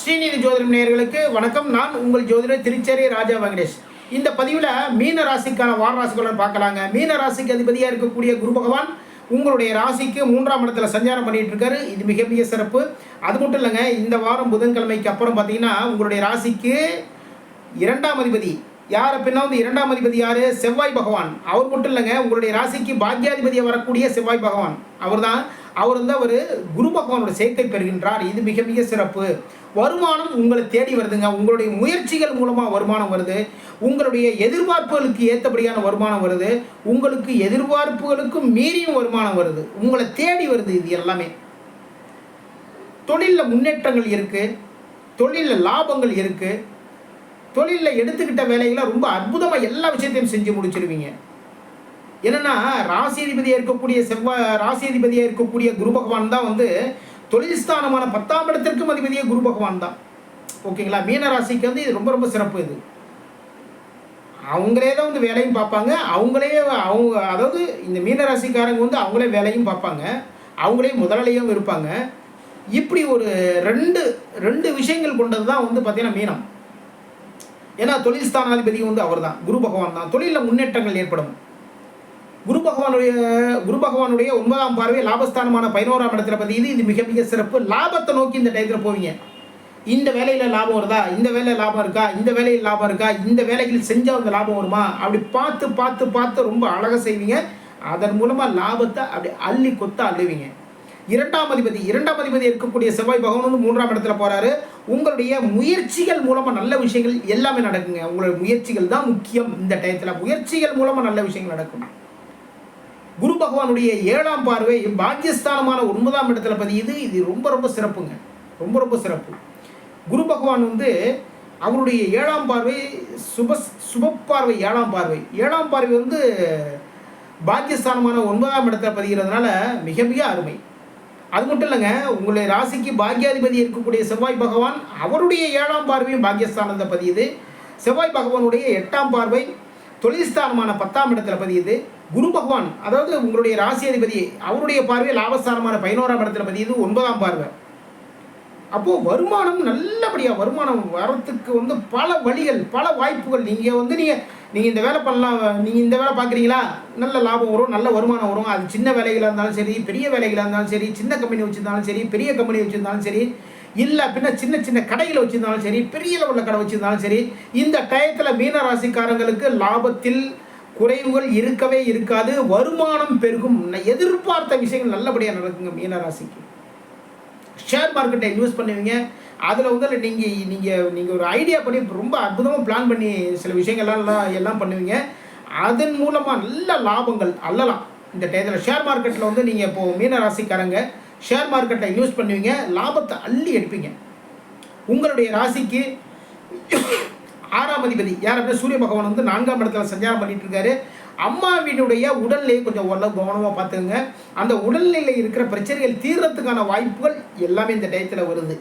ஸ்ரீநிதி ஜோதிடம் நேயர்களுக்கு வணக்கம். நான் உங்கள் ஜோதிடர் திருச்சேரி ராஜா வெங்கடேஷ். இந்த பதிவில் மீன ராசிக்கான வார ராசிகளுடன் பார்க்கலாங்க. மீன ராசிக்கு அதிபதியாக இருக்கக்கூடிய குரு பகவான் உங்களுடைய ராசிக்கு 3ஆம் இடத்துல சஞ்சாரம் பண்ணிட்டு இருக்காரு. இது மிக மிக சிறப்பு. அது மட்டும் இல்லைங்க, இந்த வாரம் புதன்கிழமைக்கு அப்புறம் பார்த்தீங்கன்னா உங்களுடைய ராசிக்கு 2ஆம் அதிபதி யார் அப்படின்னா வந்து 2ஆம் அதிபதி யார்? செவ்வாய் பகவான். அவர் மட்டும் இல்லைங்க, உங்களுடைய ராசிக்கு பாக்யாதிபதியாக வரக்கூடிய செவ்வாய் பகவான் அவர் தான் ஒரு குரு பகவானோட சேர்க்கை பெறுகின்றார். இது மிக மிக சிறப்பு. வருமானம் உங்களை தேடி வருதுங்க. உங்களுடைய முயற்சிகள் மூலமாக வருமானம் வருது. உங்களுடைய எதிர்பார்ப்புகளுக்கு ஏற்றபடியான வருமானம் வருது. உங்களுக்கு எதிர்பார்ப்புகளுக்கும் மீறியும் வருமானம் வருது. உங்களை தேடி வருது. இது எல்லாமே தொழிலில் முன்னேற்றங்கள் இருக்குது. தொழிலில் லாபங்கள் இருக்குது. தொழிலில் எடுத்துக்கிட்ட வேலைகளை ரொம்ப அற்புதமாக எல்லா விஷயத்தையும் செஞ்சு முடிச்சிருவீங்க. என்னன்னா ராசி அதிபதியாக இருக்கக்கூடிய குரு பகவான் தான் தொழில் ஸ்தானமான 10ஆம் இடத்திற்கும் அதிபதியாக குரு பகவான் தான். ஓகேங்களா? மீன ராசிக்கு இது ரொம்ப ரொம்ப சிறப்பு. இது அவங்களே தான் வேலையும் பார்ப்பாங்க. அதாவது இந்த மீன ராசிக்காரங்க அவங்களே வேலையும் பார்ப்பாங்க, அவங்களே முதலாளியும் இருப்பாங்க. இப்படி ஒரு ரெண்டு விஷயங்கள் கொண்டது தான் பார்த்தீங்கன்னா மீனம். ஏன்னா தொழில் ஸ்தானாதிபதி அவர் தான், குரு பகவான் தான். தொழிலில் முன்னேற்றங்கள் ஏற்படும். குரு பகவானுடைய 9ஆம் பார்வை லாபஸ்தானமான 11ஆம் இடத்துல பதியுது. இது மிக மிக சிறப்பு. லாபத்தை நோக்கி இந்த டயத்தில் போவீங்க. இந்த வேலையில் லாபம் வருதா, இந்த வேலையில் லாபம் இருக்கா, இந்த வேலையில் லாபம் இருக்கா, இந்த வேலைகள் செஞ்சால் அந்த லாபம் வருமா, அப்படி பார்த்து பார்த்து பார்த்து ரொம்ப அழகாக செய்வீங்க. அதன் மூலமாக லாபத்தை அப்படி அள்ளி கொத்த அள்ளுவீங்க. 2ஆம் அதிபதி இருக்கக்கூடிய செவ்வாய் பகவான் 3ஆம் இடத்துல போறாரு. உங்களுடைய முயற்சிகள் மூலமாக நல்ல விஷயங்கள் எல்லாமே நடக்குங்க. உங்களுடைய முயற்சிகள் தான் முக்கியம். இந்த டயத்தில் முயற்சிகள் மூலமாக நல்ல விஷயங்கள் நடக்கும். குரு பகவானுடைய 7ஆம் பார்வை பாக்கியஸ்தானமான 9ஆம் இடத்துல பதியுது. இது ரொம்ப ரொம்ப சிறப்புங்க. ரொம்ப ரொம்ப சிறப்பு. குரு பகவான் அவருடைய 7ஆம் பார்வை சுபப்பார்வை. 7ஆம் பார்வை பாக்கியஸ்தானமான 9ஆம் இடத்துல பதிகிறதுனால மிக மிக அருமை. அது மட்டும் இல்லைங்க, உங்களுடைய ராசிக்கு பாக்யாதிபதி இருக்கக்கூடிய செவ்வாய் பகவான் அவருடைய 7ஆம் பார்வையும் பாக்கியஸ்தானத்தை பதியுது. செவ்வாய் பகவானுடைய 8ஆம் பார்வை தொழில்ஸ்தானமான 10ஆம் இடத்துல பதியுது. குரு பகவான் அதாவது உங்களுடைய ராசி அதிபதி அவருடைய பார்வை லாபஸ்தானமான 11ஆம் இடத்துல பதியுது, 9ஆம் பார்வை. அப்போது வருமானம் நல்லபடியாக வருமானம் வரத்துக்கு பல வழிகள், பல வாய்ப்புகள். நீங்கள் இந்த வேலை பண்ணலாம், நீங்கள் இந்த வேலை பார்க்குறீங்களா, நல்ல லாபம் வரும், நல்ல வருமானம் வரும். அது சின்ன வேலைகளாக இருந்தாலும் சரி, பெரிய வேலைகளாக இருந்தாலும் சரி, சின்ன கம்பெனி வச்சுருந்தாலும் சரி, பெரிய கம்பெனி வச்சுருந்தாலும் சரி, இல்லை பின்ன சின்ன சின்ன கடைகளை வச்சுருந்தாலும் சரி, பெரிய லெவலில் கடை வச்சுருந்தாலும் சரி, இந்த டயத்தில் மீன ராசிக்காரங்களுக்கு லாபத்தில் குறைவுகள் இருக்கவே இருக்காது. வருமானம் பெருகும். எதிர்பார்த்த விஷயங்கள் நல்லபடியாக நடக்குங்க. மீன ராசிக்கு ஷேர் மார்க்கெட்டை இன்வெஸ்ட் பண்ணுவீங்க. அதில் நீங்கள் ஒரு ஐடியா பண்ணி ரொம்ப அற்புதமாக பிளான் பண்ணி சில விஷயங்கள்லாம் எல்லாம் பண்ணுவீங்க. அதன் மூலமாக நல்ல லாபங்கள் அள்ளலாம். இந்த டயத்தில் ஷேர் மார்க்கெட்டில் நீங்கள் இப்போது மீன ராசிக்காரங்க ஷேர் மார்க்கெட்டை இன்வெஸ்ட் பண்ணுவீங்க, லாபத்தை அள்ளி எடுப்பீங்க. உங்களுடைய ராசிக்கு 6ஆம் அதிபதி யார் அப்படின்னா சூரிய பகவான் 4ஆம் இடத்துல சஞ்சாரம் பண்ணிட்டு இருக்காரு. அம்மா வீடுடைய உடல்நிலையை கொஞ்சம் கவனமாக பார்த்துங்க. அந்த உடல்நிலையில் இருக்கிற பிரச்சனைகள் தீர்றதுக்கான வாய்ப்புகள் எல்லாமே இந்த டயத்தில் வருது.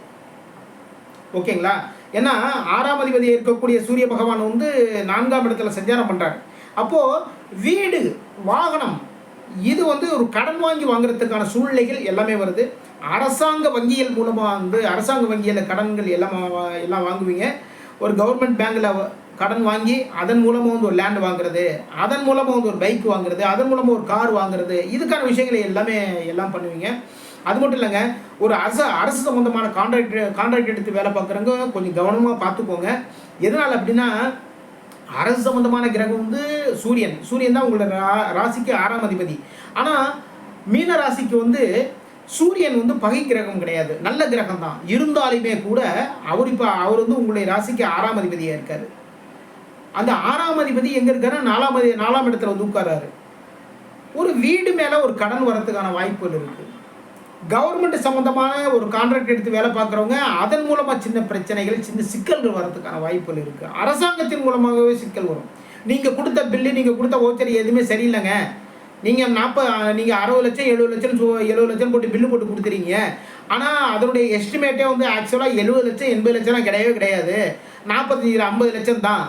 ஓகேங்களா? ஏன்னா 6ஆம் அதிபதியாக இருக்கக்கூடிய சூரிய பகவான் 4ஆம் இடத்துல சஞ்சாரம் பண்ணுறாரு. அப்போது வீடு, வாகனம், இது ஒரு கடன் வாங்குறதுக்கான சூழ்நிலைகள் எல்லாமே வருது. அரசாங்க வங்கிகள் மூலமாக அரசாங்க வங்கியில் கடன்கள் எல்லாம் வாங்குவீங்க. ஒரு கவர்மெண்ட் பேங்கில் கடன் வாங்கி அதன் மூலமாக ஒரு லேண்ட் வாங்குறது, அதன் மூலமாக ஒரு பைக் வாங்குறது, அதன் மூலமாக ஒரு கார் வாங்குறது, இதுக்கான விஷயங்களை எல்லாம் பண்ணுவீங்க. அது மட்டும் இல்லைங்க, ஒரு அரசு சம்மந்தமான கான்ட்ராக்ட் எடுத்து வேலை பார்க்குறவங்க கொஞ்சம் கவனமாக பார்த்துக்கோங்க. எதனால் அப்படின்னா அரசு சம்மந்தமான கிரகம் சூரியன் தான் உங்களோட ராசிக்கு 6ஆம் அதிபதி. ஆனால் மீன ராசிக்கு சூரியன் பகை கிரகம் கிடையாது, நல்ல கிரகம் தான். இருந்தாலுமே கூட அவர் உங்களுடைய ராசிக்கு 6ஆம் அதிபதியாக இருக்கார். அந்த 6ஆம் அதிபதி எங்கே இருக்காரு? 4ஆம் இடத்துல உட்காராரு. ஒரு வீடு மேலே ஒரு கடன் வரத்துக்கான வாய்ப்புகள் இருக்குது. கவர்மெண்ட் சம்மந்தமான ஒரு கான்ட்ராக்ட் எடுத்து வேலை பார்க்குறவங்க அதன் மூலமாக சின்ன பிரச்சனைகள், சின்ன சிக்கல்கள் வரதுக்கான வாய்ப்புகள் இருக்குது. அரசாங்கத்தின் மூலமாகவே சிக்கல் வரும். நீங்கள் கொடுத்த பில்லு, நீங்கள் கொடுத்த ஓச்சரி எதுவுமே சரியில்லைங்க. நீங்கள் 60 லட்சம் 70 லட்சம் போட்டு பில்லு போட்டு கொடுத்துறீங்க. ஆனால் அதனுடைய எஸ்டிமேட்டே ஆக்சுவலாக 70 லட்சம் 80 லட்சம்லாம் கிடையாது. 50 லட்சம் தான்,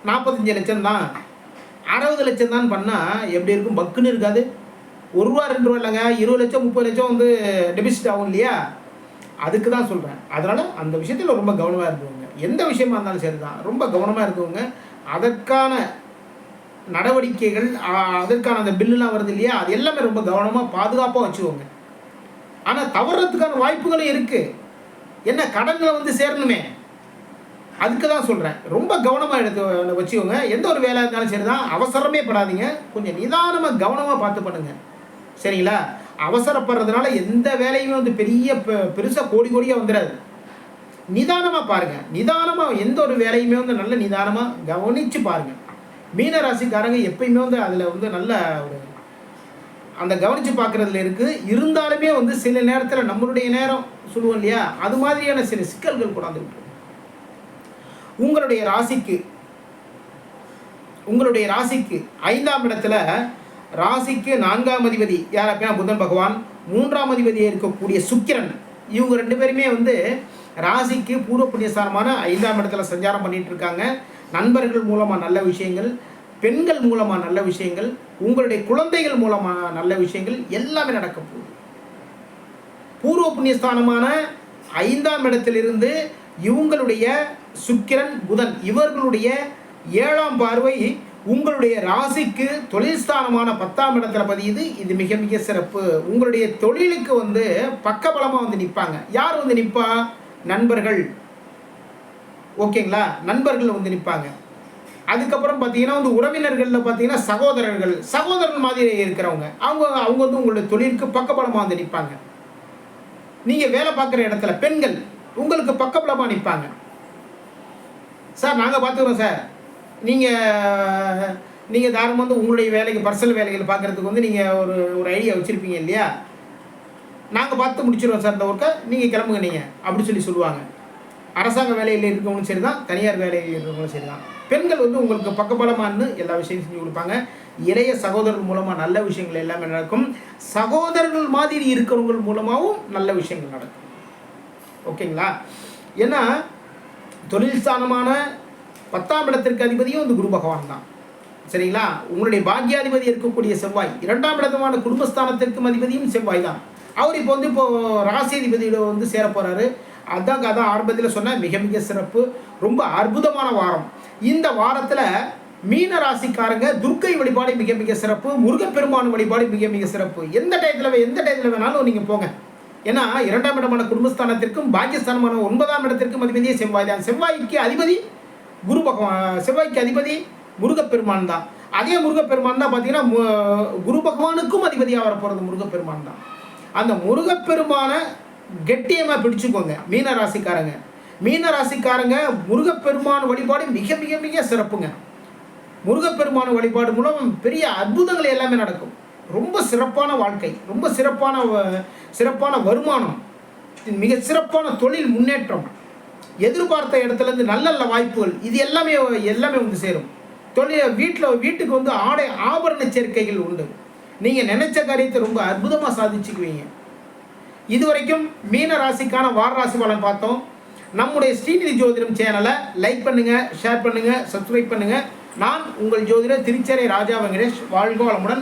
45 லட்சம் தான், 60 லட்சம் தான் பண்ணால் எப்படி இருக்கும்? பக்குன்னு இருக்காது. 1 ரூபா 2 ரூபா இல்லைங்க, 20 லட்சம் 30 லட்சம் டெபிசிட் ஆகும் இல்லையா? அதுக்கு தான் சொல்கிறேன். அதனால் அந்த விஷயத்தில் ரொம்ப கவனமாக இருந்தவங்க, எந்த விஷயமா இருந்தாலும் சரி தான், ரொம்ப கவனமாக இருந்தவங்க. அதற்கான நடவடிக்கைகள், அதற்கான அந்த பில்லுலாம் வருது இல்லையா, அது எல்லாமே ரொம்ப கவனமாக பாதுகாப்பாக வச்சுக்கோங்க. ஆனால் தவறதுக்கான வாய்ப்புகளும் இருக்குது. என்ன, கடன்களை வந்து சேரணுமே, அதுக்கு தான் சொல்கிறேன். ரொம்ப கவனமாக எடுத்து வச்சுக்கோங்க. எந்த ஒரு வேலை இருந்தாலும் சரி தான், அவசரமே படாதீங்க. கொஞ்சம் நிதானமாக கவனமாக பார்த்து பண்ணுங்கள், சரிங்களா? அவசரப்படுறதுனால எந்த வேலையுமே வந்து பெருசாக கோடி கோடியாக வந்துடாது. நிதானமாக பாருங்கள். நிதானமாக எந்த ஒரு வேலையுமே வந்து நல்ல நிதானமாக கவனித்து பாருங்கள். மீன ராசிக்காரங்க எப்பயுமே வந்து அதில் வந்து நல்ல ஒரு அந்த கவனித்து பார்க்குறதுல இருக்குது. இருந்தாலுமே வந்து சில நேரத்தில் நம்மளுடைய நேரம் சொல்லுவோம் இல்லையா, அது மாதிரியான சில சிக்கல்கள் கொண்டாந்து விட்டுரும். உங்களுடைய ராசிக்கு 5ஆம் இடத்துல ராசிக்கு 4ஆம் அதிபதி யார் அப்படின்னா புதன் பகவான், 3ஆம் அதிபதியாக இருக்கக்கூடிய சுக்கிரன், இவங்க 2 பேருமே வந்து ராசிக்கு பூர்வ புண்ணியஸ்தானமான 5ஆம் இடத்துல சஞ்சாரம் பண்ணிட்டு இருக்காங்க. நண்பர்கள் மூலமாக நல்ல விஷயங்கள், பெண்கள் மூலமாக நல்ல விஷயங்கள், உங்களுடைய குழந்தைகள் மூலமாக நல்ல விஷயங்கள் எல்லாமே நடக்க போகுது. பூர்வ புண்ணியஸ்தானமான 5ஆம் இடத்திலிருந்து இவங்களுடைய சுக்கிரன் புதன் இவர்களுடைய 7ஆம் பார்வை உங்களுடைய ராசிக்கு தொழில் ஸ்தானமான 10ஆம் இடத்துல பதியுது. இது மிக மிக சிறப்பு. உங்களுடைய தொழிலுக்கு வந்து பக்கபலமாக வந்து நிற்பாங்க. யார் வந்து நிற்பா? நண்பர்கள். ஓகேங்களா? நண்பர்கள் வந்து நிற்பாங்க. அதுக்கப்புறம் பார்த்தீங்கன்னா வந்து உறவினர்களில் பார்த்தீங்கன்னா சகோதரர்கள் மாதிரி இருக்கிறவங்க அவங்க வந்து உங்களுடைய தொழிலுக்கு பக்கபலமாக வந்து நிற்பாங்க. நீங்கள் வேலை பார்க்குற இடத்துல பெண்கள் உங்களுக்கு பக்கபலமாக நிற்பாங்க. சார் நாங்கள் பார்த்துக்குறோம் சார், நீங்கள் தாராளமாக வந்து உங்களுடைய வேலைக்கு பர்சனல் வேலைகள் பார்க்குறதுக்கு வந்து நீங்கள் ஒரு ஐடியா வச்சுருப்பீங்க இல்லையா, நாங்கள் பார்த்து முடிச்சிடுவோம் சார் இந்த ஒர்க்கை, நீங்கள் கிளம்புங்க நீங்கள் அப்படி சொல்லுவாங்க. அரசாங்க வேலையில் இருக்கவங்களும் சரி தான், தனியார் வேலையில் இருக்கிறவங்களும் சரி தான். பெண்கள் வந்து உங்களுக்கு பக்கபலமானு எல்லா விஷயமும் செஞ்சு கொடுப்பாங்க. இளைய சகோதரர்கள் மூலமாக நல்ல விஷயங்கள் எல்லாமே நடக்கும். சகோதரர்கள் மாதிரி இருக்கிறவங்க மூலமாகவும் நல்ல விஷயங்கள் நடக்கும். ஓகேங்களா? ஏன்னா தொழில் ஸ்தானமான 10ஆம் இடத்திற்கு அதிபதியும் வந்து குரு பகவான் தான், சரிங்களா? உங்களுடைய பாக்கியாதிபதி இருக்கக்கூடிய செவ்வாய், 2ஆம் இடமான குடும்பஸ்தானத்திற்கும் அதிபதியும் செவ்வாய் தான். அவர் இப்போ ராசி அதிபதியோட வந்து சேர போகிறாரு. அதான் ஆரம்பத்தில் சொன்ன மிக மிக சிறப்பு, ரொம்ப அற்புதமான வாரம். இந்த வாரத்தில் மீன ராசிக்காரங்க துர்க்கை வழிபாடு மிக மிக சிறப்பு, முருகப்பெருமான் வழிபாடு மிக மிக சிறப்பு. எந்த டயத்தில் வேணாலும் நீங்கள் போங்க. ஏன்னா 2ஆம் இடமான குடும்பஸ்தானத்திற்கும் பாக்கியஸ்தானமான 9ஆம் இடத்திற்கும் அதிபதியே செவ்வாய் தான். செவ்வாய்க்கு அதிபதி குரு பகவான், செவ்வாய்க்கு அதிபதி முருகப்பெருமான் தான். அதே முருகப்பெருமான் தான் பார்த்தீங்கன்னா குரு பகவானுக்கும் அதிபதியாக வர போகிறது முருகப்பெருமான் தான். அந்த முருகப்பெருமானை கெட்டியமாக பிடிச்சுக்கோங்க மீன ராசிக்காரங்க. முருகப்பெருமான் வழிபாடு மிக மிக மிக சிறப்புங்க. முருகப்பெருமான் வழிபாடு மூலம் பெரிய அற்புதங்கள் எல்லாமே நடக்கும். ரொம்ப சிறப்பான வாழ்க்கை, ரொம்ப சிறப்பான வருமானம், மிக சிறப்பான தொழில் முன்னேற்றம், எதிர்பார்த்த இடத்துலேருந்து நல்ல நல்ல வாய்ப்புகள், இது எல்லாமே வந்து சேரும். வீட்டுக்கு வந்து ஆபரண சேர்க்கைகள் உண்டு. நீங்கள் நினைச்ச காரியத்தை ரொம்ப அற்புதமாக சாதிச்சுக்குவீங்க. இதுவரைக்கும் மீன ராசிக்கான வார ராசி பலன் பார்த்தோம். நம்முடைய ஸ்ரீநிதி ஜோதிடம் சேனலை லைக் பண்ணுங்கள், ஷேர் பண்ணுங்கள், சப்ஸ்கிரைப் பண்ணுங்கள். நான் உங்கள் ஜோதிடர் திருச்சேரை ராஜா வெங்கடேஷ். வாழ்க வளமுடன்.